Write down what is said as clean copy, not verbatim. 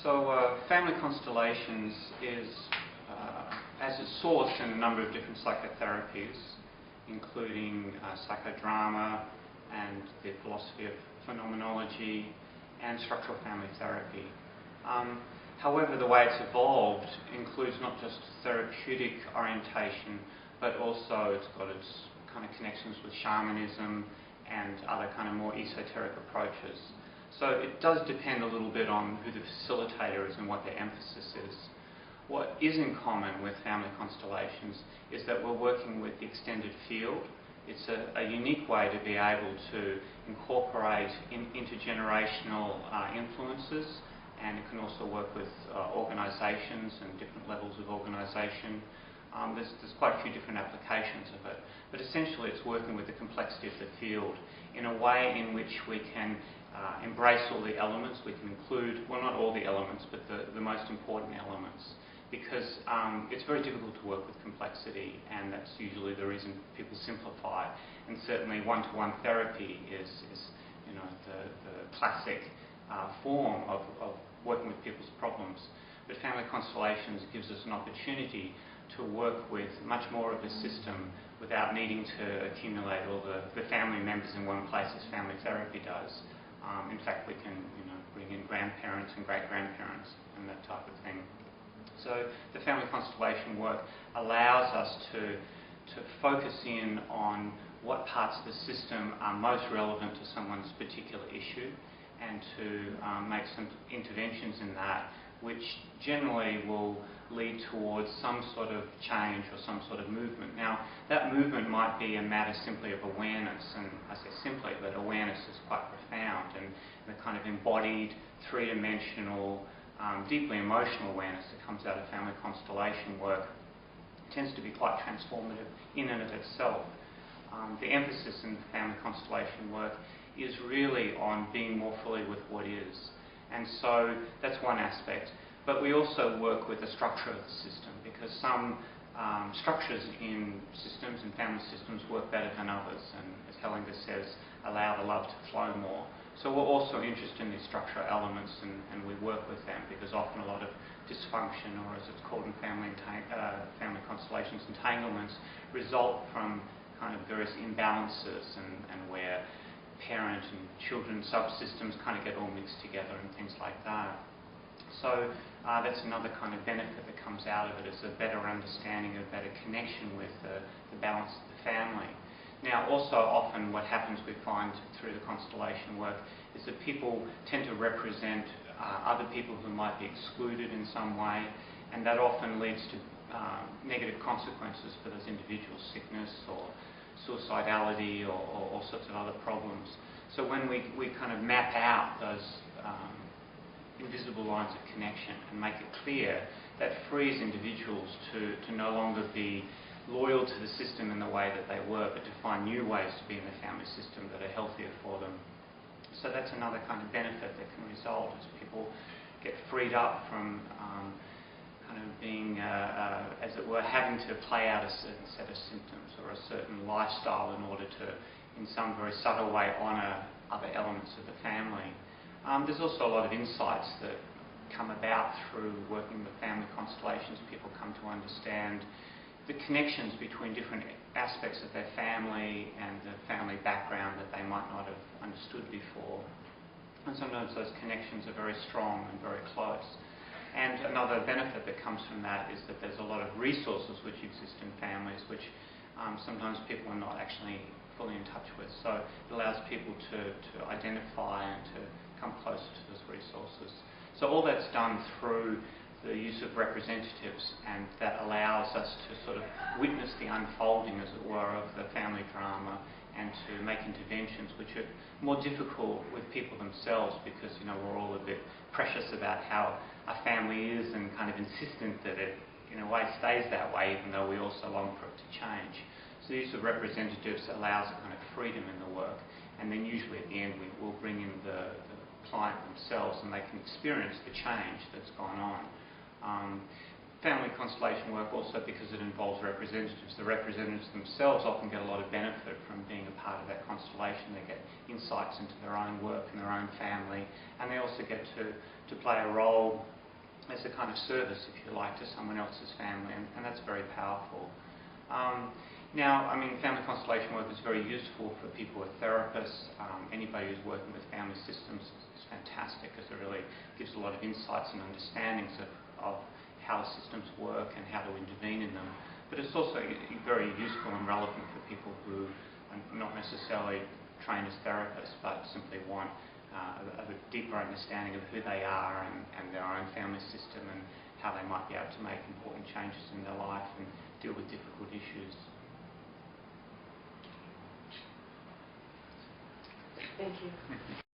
Family Constellations is, as its source, in a number of different psychotherapies, including psychodrama and the philosophy of phenomenology and structural family therapy. However, the way it's evolved includes not just therapeutic orientation, but also it's got its kind of connections with shamanism and other kind of more esoteric approaches. So it does depend a little bit on who the facilitator is and what their emphasis is. What is in common with family constellations is that we're working with the extended field. It's a unique way to be able to incorporate intergenerational influences, and it can also work with organisations and different levels of organisation. There's quite a few different applications of it, but essentially it's working with the complexity of the field in a way in which we can embrace all the elements. We can include, well, not all the elements, but the most important elements, because it's very difficult to work with complexity, and that's usually the reason people simplify. And certainly one-to-one therapy is the classic form of working with people's problems. But family constellations gives us an opportunity to work with much more of a system without needing to accumulate all the family members in one place as family therapy does. In fact, we can bring in grandparents and great-grandparents and that type of thing. So the family constellation work allows us to focus in on what parts of the system are most relevant to someone's particular issue, and to make some interventions in that, which generally will lead towards some sort of change or some sort of movement. Now, that movement might be a matter simply of awareness, and I say simply, but awareness is quite profound, and the kind of embodied, three-dimensional, deeply emotional awareness that comes out of family constellation work tends to be quite transformative in and of itself. The emphasis in family constellation work is really on being more fully with what is. And so that's one aspect. But we also work with the structure of the system, because some structures in systems and family systems work better than others, and as Hellinger says, allow the love to flow more. So we're also interested in these structural elements, and we work with them, because often a lot of dysfunction, or as it's called in family constellations, entanglements, result from kind of various imbalances and where parent and children subsystems kind of get all mixed together and things like that. So that's another kind of benefit that comes out of it, is a better understanding, a better connection with the balance of the family. Now, also often what happens, we find through the constellation work, is that people tend to represent other people who might be excluded in some way, and that often leads to negative consequences for those individuals, sickness or suicidality or all sorts of other problems. So when we kind of map out those invisible lines of connection and make it clear, that frees individuals to no longer be loyal to the system in the way that they were, but to find new ways to be in the family system that are healthier for them. So that's another kind of benefit that can result as people get freed up from kind of being, as it were, having to play out a certain set of symptoms or a certain lifestyle in order to, in some very subtle way, honour other elements of the family. There's also a lot of insights that come about through working with family constellations. People come to understand the connections between different aspects of their family and the family background that they might not have understood before. And sometimes those connections are very strong and very close. And another benefit that comes from that is that there's a lot of resources which exist in families which sometimes people are not actually fully in touch with. So it allows people to identify and to come closer to those resources. So all that's done through the use of representatives, and that allows us to sort of witness the unfolding, as it were, of the family drama, and to make interventions which are more difficult with people themselves, because we're all a bit precious about how a family is, and kind of insistent that it in a way stays that way, even though we also long for it to change. So the use of representatives allows a kind of freedom in the work, and then usually at the end we will bring in the client themselves, and they can experience the change that's gone on. Family constellation work also, because it involves representatives, the representatives themselves often get a lot of benefit from being a part of that constellation. They get insights into their own work and their own family, and they also get to play a role as a kind of service, if you like, to someone else's family, and that's very powerful. Now, I mean, family constellation work is very useful for people with therapists. Anybody who's working with family systems is fantastic, because it really gives a lot of insights and understandings of how the systems work and how to intervene in them. But it's also very useful and relevant for people who are not necessarily trained as therapists, but simply want a deeper understanding of who they are and their own family system, and how they might be able to make important changes in their life and deal with difficult issues. Thank you.